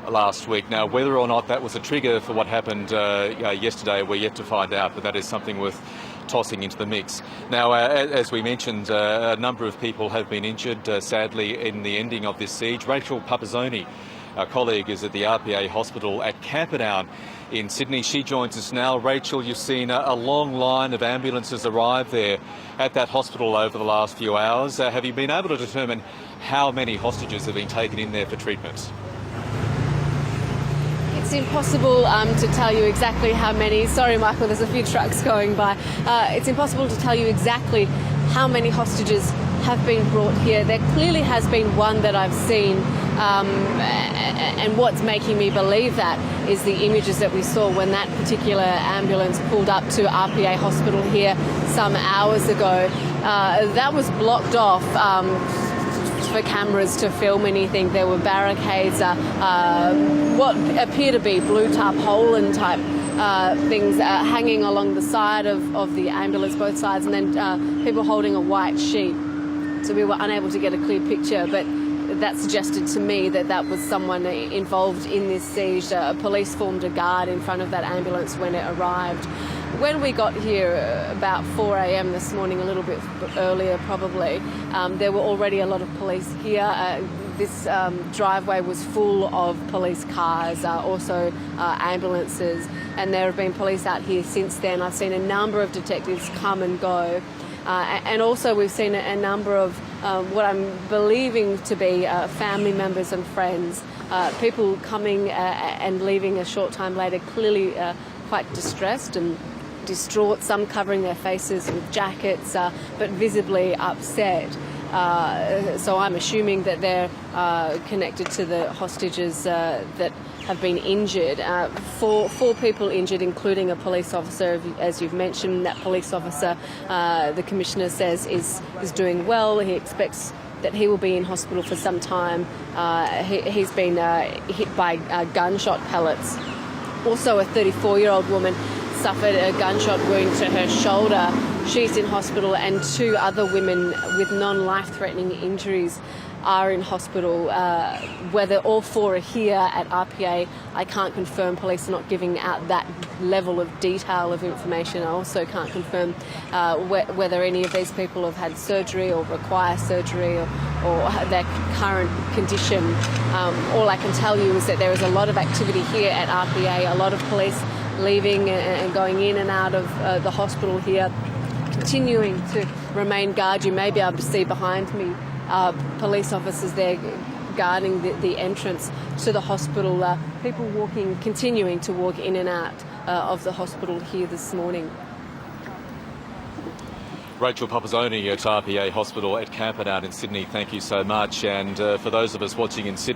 last week. Now, whether or not that was a trigger for what happened yesterday, we're yet to find out, but that is something worth tossing into the mix. Now, as we mentioned, a number of people have been injured, sadly, in the ending of this siege. Rachel Pupazzoni, our colleague, is at the RPA Hospital at Camperdown in Sydney. She joins us now. Rachel, you've seen a long line of ambulances arrive there at that hospital over the last few hours. Have you been able to determine how many hostages have been taken in there for treatment? It's impossible to tell you exactly how many. Sorry, Michael, there's a few trucks going by. It's impossible to tell you exactly how many hostages have been brought here. There clearly has been one that I've seen, and what's making me believe that is the images that we saw when that particular ambulance pulled up to RPA Hospital here some hours ago. That was blocked off for cameras to film anything. There were barricades, what appear to be blue tarpaulin type things hanging along the side of the ambulance, both sides, and then people holding a white sheet. So we were unable to get a clear picture, but that suggested to me that that was someone involved in this siege. Police formed a guard in front of that ambulance when it arrived. When we got here about 4 a.m. this morning, a little bit earlier probably, there were already a lot of police here. This driveway was full of police cars, also ambulances, and there have been police out here since then. I've seen a number of detectives come and go. And also we've seen a number of what I'm believing to be family members and friends, people coming and leaving a short time later, clearly quite distressed and distraught, some covering their faces with jackets, but visibly upset. So I'm assuming that they're connected to the hostages that have been injured. Four people injured, including a police officer, as you've mentioned. That police officer, the Commissioner says, is doing well. He expects that he will be in hospital for some time. He's been hit by gunshot pellets. Also, a 34-year-old woman suffered a gunshot wound to her shoulder. She's in hospital, and two other women with non-life-threatening injuries are in hospital. Whether all four are here at RPA, I can't confirm. Police are not giving out that level of detail of information. I also can't confirm whether any of these people have had surgery or require surgery or their current condition. All I can tell you is that there is a lot of activity here at RPA, a lot of police leaving and going in and out of the hospital here, continuing to remain guard. You may be able to see behind me police officers there guarding the entrance to the hospital. People continuing to walk in and out of the hospital here this morning. Rachel Pupazzoni at RPA Hospital at Camperdown in Sydney, thank you so much. And for those of us watching in Sydney,